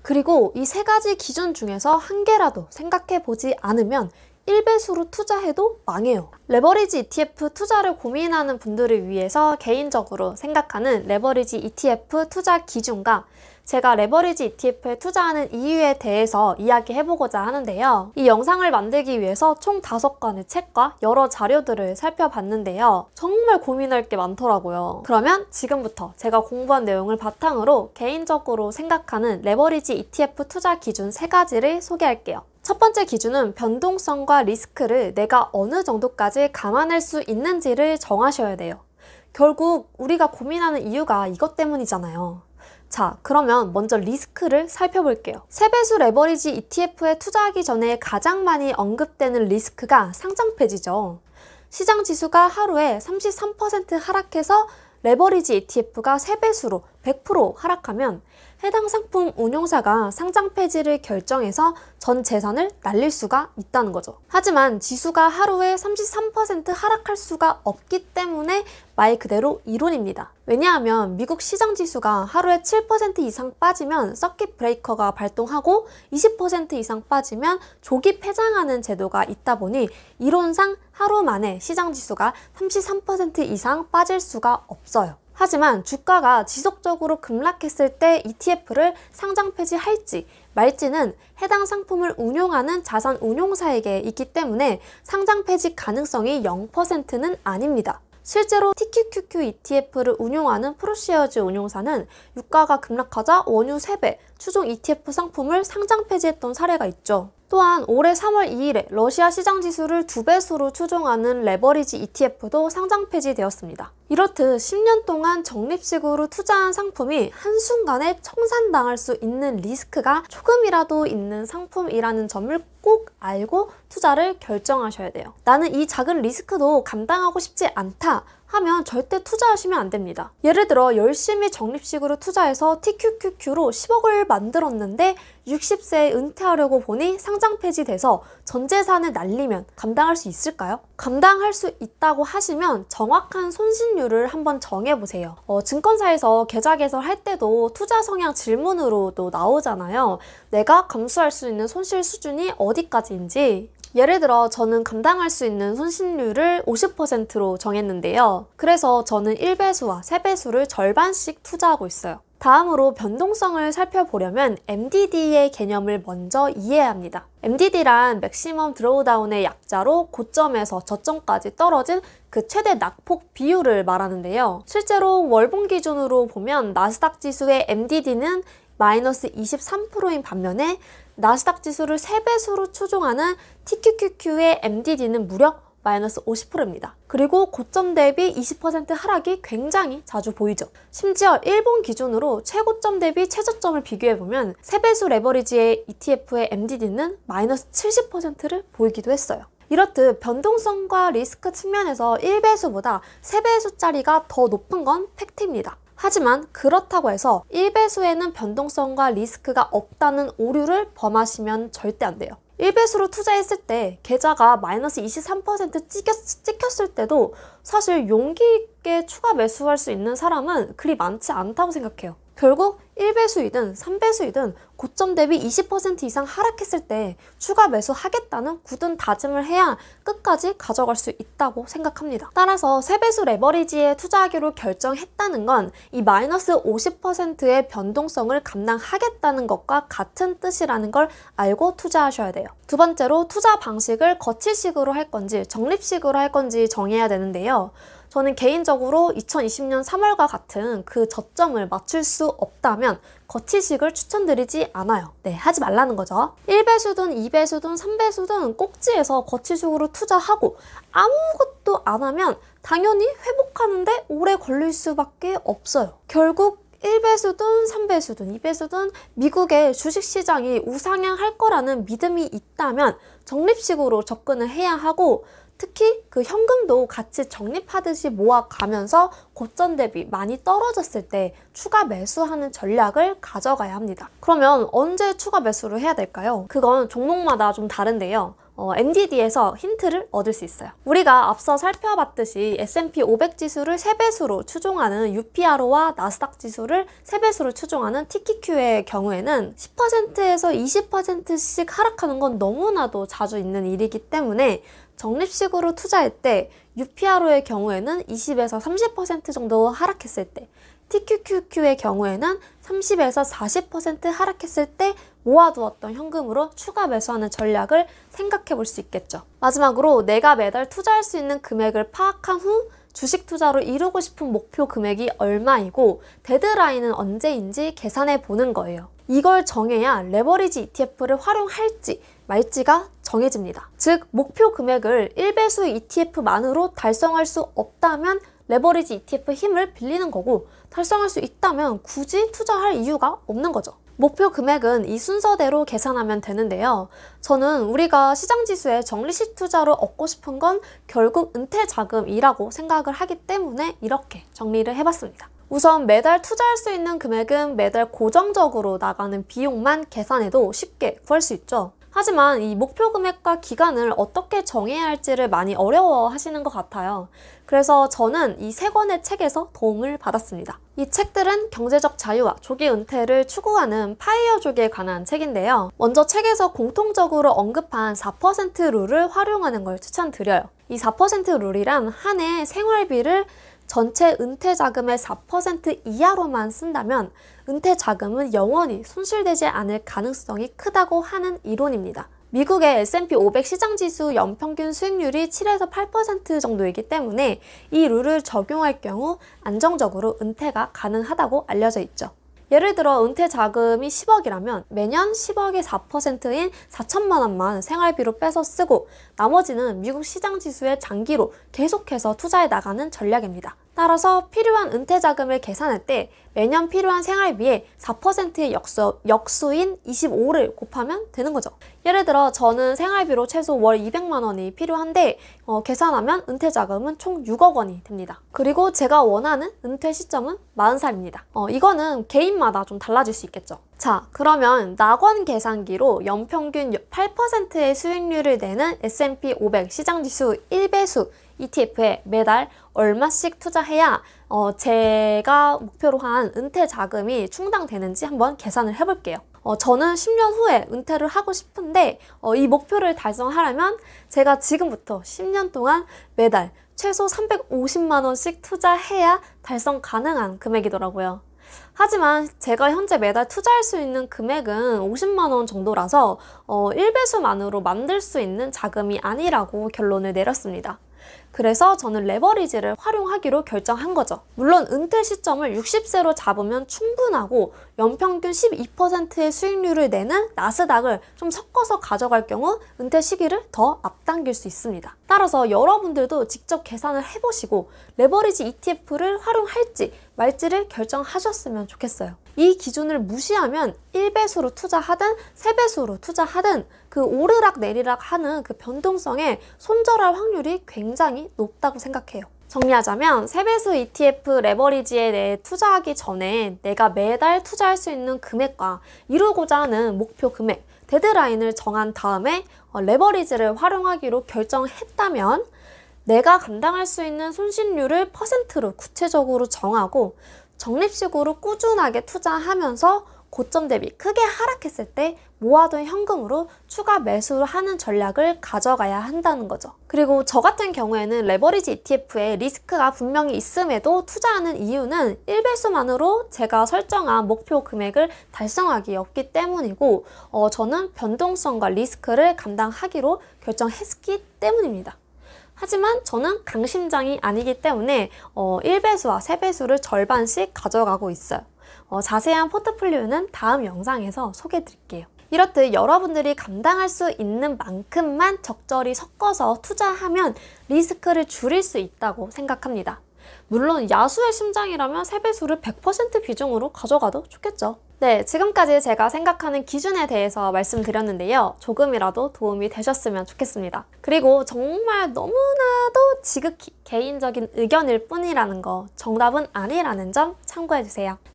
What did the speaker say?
그리고 이 세 가지 기준 중에서 한 개라도 생각해 보지 않으면 1배수로 투자해도 망해요. 레버리지 ETF 투자를 고민하는 분들을 위해서 개인적으로 생각하는 레버리지 ETF 투자 기준과 제가 레버리지 ETF에 투자하는 이유에 대해서 이야기해보고자 하는데요. 이 영상을 만들기 위해서 총 5권의 책과 여러 자료들을 살펴봤는데요. 정말 고민할 게 많더라고요. 그러면 지금부터 제가 공부한 내용을 바탕으로 개인적으로 생각하는 레버리지 ETF 투자 기준 3가지를 소개할게요. 첫 번째 기준은 변동성과 리스크를 내가 어느 정도까지 감안할 수 있는지를 정하셔야 돼요. 결국 우리가 고민하는 이유가 이것 때문이잖아요. 자, 그러면 먼저 리스크를 살펴볼게요. 세배수 레버리지 ETF에 투자하기 전에 가장 많이 언급되는 리스크가 상장 폐지죠. 시장 지수가 하루에 33% 하락해서 레버리지 ETF가 3배수로 100% 하락하면 해당 상품 운용사가 상장 폐지를 결정해서 전 재산을 날릴 수가 있다는 거죠. 하지만 지수가 하루에 33% 하락할 수가 없기 때문에 말 그대로 이론입니다. 왜냐하면 미국 시장 지수가 하루에 7% 이상 빠지면 서킷 브레이커가 발동하고 20% 이상 빠지면 조기 폐장하는 제도가 있다 보니 이론상 하루 만에 시장 지수가 33% 이상 빠질 수가 없어요. 하지만 주가가 지속적으로 급락했을 때 ETF를 상장 폐지할지 말지는 해당 상품을 운용하는 자산 운용사에게 있기 때문에 상장 폐지 가능성이 0%는 아닙니다. 실제로 TQQQ ETF를 운용하는 프로시어즈 운용사는 유가가 급락하자 원유 3배, 추종 ETF 상품을 상장 폐지했던 사례가 있죠. 또한 올해 3월 2일에 러시아 시장 지수를 2배수로 추종하는 레버리지 ETF도 상장 폐지되었습니다. 이렇듯 10년 동안 적립식으로 투자한 상품이 한순간에 청산당할 수 있는 리스크가 조금이라도 있는 상품이라는 점을 꼭 알고 투자를 결정하셔야 돼요. 나는 이 작은 리스크도 감당하고 싶지 않다 하면 절대 투자하시면 안 됩니다. 예를 들어 열심히 적립식으로 투자해서 TQQQ로 10억을 만들었는데 60세에 은퇴하려고 보니 상장 폐지돼서 전 재산을 날리면 감당할 수 있을까요? 감당할 수 있다고 하시면 정확한 손실률을 한번 정해보세요. 증권사에서 계좌 개설할 때도 투자 성향 질문으로도 나오잖아요. 내가 감수할 수 있는 손실 수준이 어디까지인지. 예를 들어 저는 감당할 수 있는 손실률을 50%로 정했는데요. 그래서 저는 1배수와 3배수를 절반씩 투자하고 있어요. 다음으로 변동성을 살펴보려면 MDD의 개념을 먼저 이해해야 합니다. MDD란 맥시멈 드로우다운의 약자로 고점에서 저점까지 떨어진 그 최대 낙폭 비율을 말하는데요. 실제로 월봉 기준으로 보면 나스닥 지수의 MDD는 마이너스 23%인 반면에 나스닥 지수를 3배수로 추종하는 TQQQ의 MDD는 무려 마이너스 50%입니다. 그리고 고점 대비 20% 하락이 굉장히 자주 보이죠. 심지어 일본 기준으로 최고점 대비 최저점을 비교해보면 3배수 레버리지의 ETF의 MDD는 마이너스 70%를 보이기도 했어요. 이렇듯 변동성과 리스크 측면에서 1배수보다 3배수짜리가 더 높은 건 팩트입니다. 하지만 그렇다고 해서 1배수에는 변동성과 리스크가 없다는 오류를 범하시면 절대 안 돼요. 1배수로 투자했을 때 계좌가 마이너스 23% 찍혔을 때도 사실 용기 있게 추가 매수할 수 있는 사람은 그리 많지 않다고 생각해요. 결국 1배수이든 3배수이든 고점 대비 20% 이상 하락했을 때 추가 매수하겠다는 굳은 다짐을 해야 끝까지 가져갈 수 있다고 생각합니다. 따라서 3배수 레버리지에 투자하기로 결정했다는 건 이 마이너스 50%의 변동성을 감당하겠다는 것과 같은 뜻이라는 걸 알고 투자하셔야 돼요. 두 번째로 투자 방식을 거치식으로 할 건지 적립식으로 할 건지 정해야 되는데요. 저는 개인적으로 2020년 3월과 같은 그 저점을 맞출 수 없다면 거치식을 추천드리지 않아요. 네, 하지 말라는 거죠. 1배수든 2배수든 3배수든 꼭지에서 거치식으로 투자하고 아무것도 안 하면 당연히 회복하는데 오래 걸릴 수밖에 없어요. 결국 1배수든 3배수든 2배수든 미국의 주식시장이 우상향할 거라는 믿음이 있다면 적립식으로 접근을 해야 하고 특히 그 현금도 같이 적립하듯이 모아가면서 고점 대비 많이 떨어졌을 때 추가 매수하는 전략을 가져가야 합니다. 그러면 언제 추가 매수를 해야 될까요? 그건 종목마다 좀 다른데요. MDD에서 힌트를 얻을 수 있어요. 우리가 앞서 살펴봤듯이 S&P 500 지수를 3배수로 추종하는 UPRO와 나스닥 지수를 3배수로 추종하는 TQQ의 경우에는 10%에서 20%씩 하락하는 건 너무나도 자주 있는 일이기 때문에 적립식으로 투자할 때 UPRO의 경우에는 20에서 30% 정도 하락했을 때, TQQQ의 경우에는 30에서 40% 하락했을 때 모아두었던 현금으로 추가 매수하는 전략을 생각해 볼 수 있겠죠. 마지막으로 내가 매달 투자할 수 있는 금액을 파악한 후 주식 투자로 이루고 싶은 목표 금액이 얼마이고 데드라인은 언제인지 계산해 보는 거예요. 이걸 정해야 레버리지 ETF를 활용할지 말지가 정해집니다. 즉, 목표 금액을 1배수 ETF만으로 달성할 수 없다면 레버리지 ETF 힘을 빌리는 거고, 달성할 수 있다면 굳이 투자할 이유가 없는 거죠. 목표 금액은 이 순서대로 계산하면 되는데요. 저는 우리가 시장지수에 적립식 투자로 얻고 싶은 건 결국 은퇴 자금이라고 생각을 하기 때문에 이렇게 정리를 해봤습니다. 우선 매달 투자할 수 있는 금액은 매달 고정적으로 나가는 비용만 계산해도 쉽게 구할 수 있죠. 하지만 이 목표 금액과 기간을 어떻게 정해야 할지를 많이 어려워 하시는 것 같아요. 그래서 저는 이 3권의 책에서 도움을 받았습니다. 이 책들은 경제적 자유와 조기 은퇴를 추구하는 파이어족에 관한 책인데요. 먼저 책에서 공통적으로 언급한 4% 룰을 활용하는 걸 추천드려요. 이 4% 룰이란 한 해 생활비를 전체 은퇴 자금의 4% 이하로만 쓴다면 은퇴 자금은 영원히 손실되지 않을 가능성이 크다고 하는 이론입니다. 미국의 S&P 500 시장지수 연평균 수익률이 7에서 8% 정도이기 때문에 이 룰을 적용할 경우 안정적으로 은퇴가 가능하다고 알려져 있죠. 예를 들어 은퇴 자금이 10억이라면 매년 10억의 4%인 4천만 원만 생활비로 빼서 쓰고 나머지는 미국 시장 지수의 장기로 계속해서 투자해 나가는 전략입니다. 따라서 필요한 은퇴 자금을 계산할 때 매년 필요한 생활비에 4%의 역수인 25를 곱하면 되는 거죠. 예를 들어 저는 생활비로 최소 월 200만 원이 필요한데 계산하면 은퇴 자금은 총 6억 원이 됩니다. 그리고 제가 원하는 은퇴 시점은 40살입니다. 이거는 개인마다 좀 달라질 수 있겠죠. 자, 그러면 낙원 계산기로 연평균 8%의 수익률을 내는 S&P 500 시장지수 1배수 ETF에 매달 얼마씩 투자해야 제가 목표로 한 은퇴 자금이 충당되는지 한번 계산을 해볼게요. 저는 10년 후에 은퇴를 하고 싶은데 이 목표를 달성하려면 제가 지금부터 10년 동안 매달 최소 350만 원씩 투자해야 달성 가능한 금액이더라고요. 하지만 제가 현재 매달 투자할 수 있는 금액은 50만 원 정도라서 1배수만으로 만들 수 있는 자금이 아니라고 결론을 내렸습니다. 그래서 저는 레버리지를 활용하기로 결정한 거죠. 물론 은퇴 시점을 60세로 잡으면 충분하고 연평균 12%의 수익률을 내는 나스닥을 좀 섞어서 가져갈 경우 은퇴 시기를 더 앞당길 수 있습니다. 따라서 여러분들도 직접 계산을 해보시고 레버리지 ETF를 활용할지 말지를 결정하셨으면 좋겠어요. 이 기준을 무시하면 1배수로 투자하든 3배수로 투자하든 그 오르락 내리락 하는 그 변동성에 손절할 확률이 굉장히 높다고 생각해요. 정리하자면 3배수 ETF 레버리지에 대해 투자하기 전에 내가 매달 투자할 수 있는 금액과 이루고자 하는 목표 금액, 데드라인을 정한 다음에 레버리지를 활용하기로 결정했다면 내가 감당할 수 있는 손실률을 퍼센트로 구체적으로 정하고 적립식으로 꾸준하게 투자하면서 고점 대비 크게 하락했을 때 모아둔 현금으로 추가 매수를 하는 전략을 가져가야 한다는 거죠. 그리고 저 같은 경우에는 레버리지 ETF에 리스크가 분명히 있음에도 투자하는 이유는 1배수만으로 제가 설정한 목표 금액을 달성하기 없기 때문이고 저는 변동성과 리스크를 감당하기로 결정했기 때문입니다. 하지만 저는 강심장이 아니기 때문에 1배수와 3배수를 절반씩 가져가고 있어요. 자세한 포트폴리오는 다음 영상에서 소개해 드릴게요. 이렇듯 여러분들이 감당할 수 있는 만큼만 적절히 섞어서 투자하면 리스크를 줄일 수 있다고 생각합니다. 물론 야수의 심장이라면 3배수를 100% 비중으로 가져가도 좋겠죠. 네, 지금까지 제가 생각하는 기준에 대해서 말씀드렸는데요. 조금이라도 도움이 되셨으면 좋겠습니다. 그리고 정말 너무나도 지극히 개인적인 의견일 뿐이라는 거, 정답은 아니라는 점 참고해주세요.